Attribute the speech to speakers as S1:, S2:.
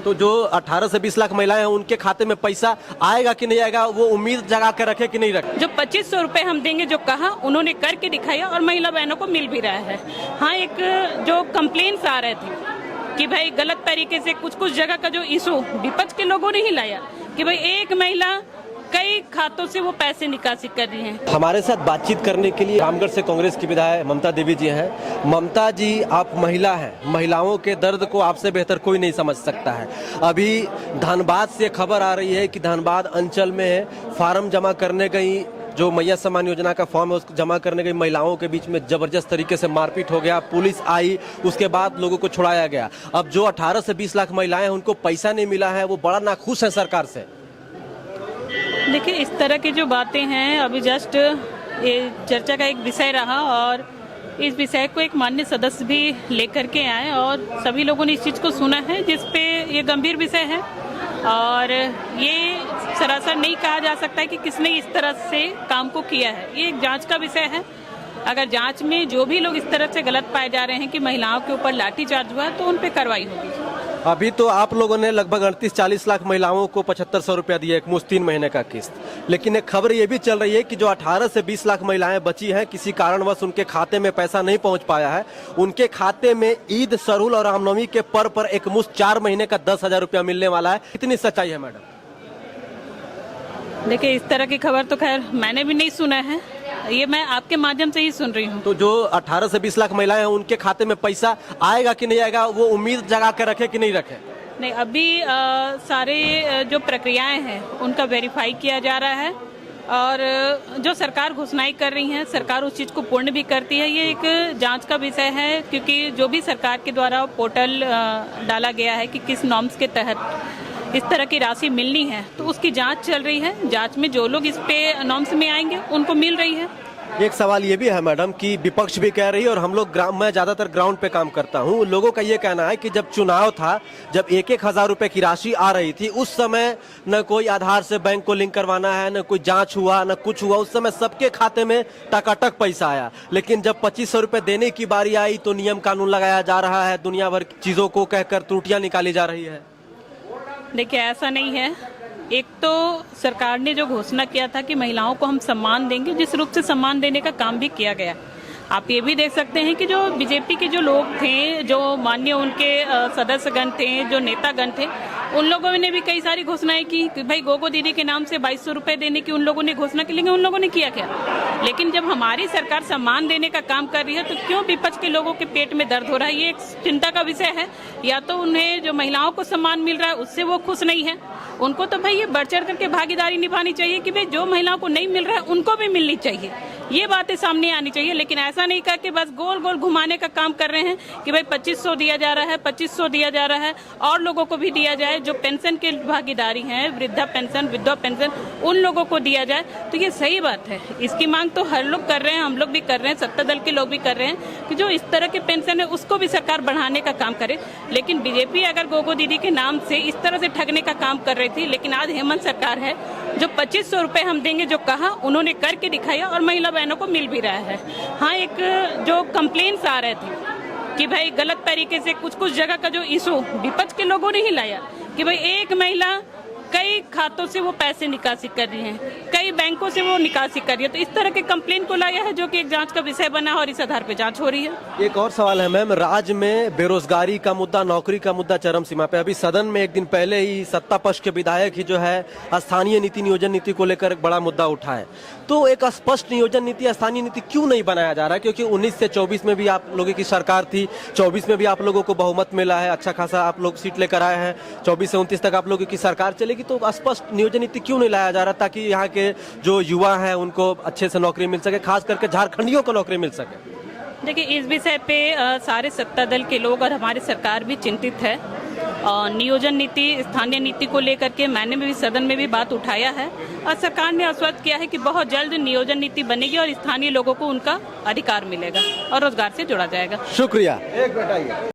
S1: तो जो 18 से 20 लाख महिलाएं हैं उनके खाते में पैसा आएगा कि नहीं आएगा, वो उम्मीद जगा के रखे कि नहीं रखे?
S2: जो 2500 रुपए हम देंगे जो कहा उन्होंने करके दिखाया और महिला बहनों को मिल भी रहा है। हाँ, एक जो कंप्लेंट्स आ रहे थे कि भाई गलत तरीके से कुछ जगह का जो इशू विपक्ष के लोगों ने ही लाया कि भाई एक महिला कई खातों से वो पैसे निकासी कर रही हैं।
S1: हमारे साथ बातचीत करने के लिए रामगढ़ से कांग्रेस की विधायक ममता देवी जी हैं। ममता जी, आप महिला हैं, महिलाओं के दर्द को आपसे बेहतर कोई नहीं समझ सकता है। अभी धनबाद से खबर आ रही है कि धनबाद अंचल में फार्म जमा करने गई, जो मैया सम्मान योजना का फॉर्म है उसको जमा करने गई महिलाओं के बीच में जबरदस्त तरीके से मारपीट हो गया, पुलिस आई, उसके बाद लोगों को छुड़ाया गया। अब जो 18 से 20 लाख महिलाएं हैं उनको पैसा नहीं मिला है, वो बड़ा नाखुश है सरकार से।
S2: देखिए, इस तरह की जो बातें हैं, अभी जस्ट ये चर्चा का एक विषय रहा और इस विषय को एक माननीय सदस्य भी लेकर के आए और सभी लोगों ने इस चीज़ को सुना है, जिसपे ये गंभीर विषय है और ये सरासर नहीं कहा जा सकता है कि किसने इस तरह से काम को किया है। ये एक जांच का विषय है। अगर जांच में जो भी लोग इस तरह से गलत पाए जा रहे हैं कि महिलाओं के ऊपर लाठीचार्ज हुआ है तो उन पे कार्रवाई होगी।
S1: अभी तो आप लोगों ने लगभग 38-40 लाख महिलाओं को 7500 रुपया दिया, एक मुश्त 3 महीने का किस्त। लेकिन एक खबर ये भी चल रही है कि जो 18 से 20 लाख महिलाएं बची हैं, किसी कारणवश उनके खाते में पैसा नहीं पहुंच पाया है, उनके खाते में ईद, सरहुल और रामनवमी के पर्व पर एक मुश्त 4 महीने का 10,000 रुपया मिलने वाला है। कितनी सच्चाई है मैडम?
S2: देखिए, इस तरह की खबर तो खैर मैंने भी नहीं सुना है, ये मैं आपके माध्यम से ही सुन रही हूँ।
S1: तो जो 18 से 20 लाख महिलाएं हैं उनके खाते में पैसा आएगा कि नहीं आएगा, वो उम्मीद जगा के रखे कि नहीं रखे?
S2: नहीं, अभी सारे जो प्रक्रियाएं हैं उनका वेरीफाई किया जा रहा है और जो सरकार घोषणाएं कर रही है, सरकार उस चीज को पूर्ण भी करती है। ये एक जांच का विषय है, क्योंकि जो भी सरकार के द्वारा पोर्टल डाला गया है कि किस नॉर्म्स के तहत इस तरह की राशि मिलनी है, तो उसकी जांच चल रही है। जांच में जो लोग इस पे नॉर्म्स में आएंगे उनको मिल रही है।
S1: एक सवाल ये भी है मैडम कि विपक्ष भी कह रही है और हम लोग मैं ज्यादातर ग्राउंड पे काम करता हूँ, लोगों का ये कहना है कि जब चुनाव था, जब 1-1 हजार रुपए की राशि आ रही थी, उस समय न कोई आधार से बैंक को लिंक करवाना है, न कोई जांच हुआ, न कुछ हुआ, उस समय सबके खाते में टकाटक पैसा आया। लेकिन जब 2500 रुपए देने की बारी आई तो नियम कानून लगाया जा रहा है, दुनिया भर की चीजों को कहकर त्रुटियां निकाली जा रही है।
S2: देखिए, ऐसा नहीं है। एक तो सरकार ने जो घोषणा किया था कि महिलाओं को हम सम्मान देंगे, जिस रूप से सम्मान देने का काम भी किया गया। आप ये भी देख सकते हैं कि जो बीजेपी के जो लोग थे, जो माननीय उनके सदस्यगण थे, जो नेतागण थे, उन लोगों ने भी कई सारी घोषणाएं की कि भाई गोगो दीदी के नाम से 2200 रुपए देने की उन लोगों ने घोषणा की, लेकिन उन लोगों ने किया क्या? लेकिन जब हमारी सरकार सम्मान देने का काम कर रही है तो क्यों विपक्ष के लोगों के पेट में दर्द हो रहा है? ये एक चिंता का विषय है। या तो उन्हें जो महिलाओं को सम्मान मिल रहा है उससे वो खुश नहीं है, उनको तो भाई ये बढ़ चढ़ करके भागीदारी निभानी चाहिए कि भाई जो महिलाओं को नहीं मिल रहा है उनको भी मिलनी चाहिए। ये बातें सामने आनी चाहिए। लेकिन ऐसा नहीं करके बस गोल गोल घुमाने का काम कर रहे हैं कि भाई 2500 दिया जा रहा है, 2500 दिया जा रहा है, और लोगों को भी दिया जाए जो पेंशन के भागीदारी हैं, वृद्धा पेंशन, विधवा पेंशन, उन लोगों को दिया जाए। तो ये सही बात है, इसकी मांग तो हर लोग कर रहे हैं, हम लोग भी कर रहे हैं, सत्ता दल के लोग भी कर रहे हैं कि जो इस तरह के पेंशन है उसको भी सरकार बढ़ाने का काम करे। लेकिन बीजेपी अगर गोगो दीदी के नाम से इस तरह से ठगने का काम कर रही थी, लेकिन आज हेमंत सरकार है, जो 2500 रुपए हम देंगे जो कहा उन्होंने करके दिखाया और महिला बहनों को मिल भी रहा है। हाँ, एक जो कंप्लेंट्स आ रहे थे कि भाई गलत तरीके से कुछ जगह का जो इशू विपक्ष के लोगों ने ही लाया कि भाई एक महिला कई खातों से वो पैसे निकासी कर रही हैं, कई बैंकों से वो निकासी कर रही है, तो इस तरह के कंप्लेंट को लाया है जो कि एक जांच का विषय बना और इस आधार पर जांच हो रही है।
S1: एक और सवाल है मैम, राज्य में बेरोजगारी का मुद्दा, नौकरी का मुद्दा चरम सीमा पे। अभी सदन में एक दिन पहले ही सत्ता पक्ष के विधायक ही जो है स्थानीय नीति, नियोजन नीति को लेकर एक बड़ा मुद्दा उठाए। तो एक स्पष्ट नियोजन नीति, स्थानीय नीति क्यों नहीं बनाया जा रहा है? क्योंकि 19 से 24 में भी आप लोगों की सरकार थी, 24 में भी आप लोगों को बहुमत मिला है, अच्छा खासा आप लोग सीट लेकर आए हैं, 24 से 29 तक आप लोगों की सरकार चलेगी। तो स्पष्ट नियोजन नीति क्यों नहीं लाया जा रहा ताकि यहाँ के जो युवा हैं उनको अच्छे से नौकरी मिल सके, खास करके झारखंडियों को नौकरी मिल सके?
S2: देखिए, इस विषय पे सारे सत्ता दल के लोग और हमारी सरकार भी चिंतित है। नियोजन नीति, स्थानीय नीति को लेकर के मैंने भी सदन में भी बात उठाया है और सरकार ने आश्वस्त किया है कि बहुत जल्द नियोजन नीति बनेगी और स्थानीय लोगों को उनका अधिकार मिलेगा और रोजगार से जोड़ा जाएगा।
S1: शुक्रिया।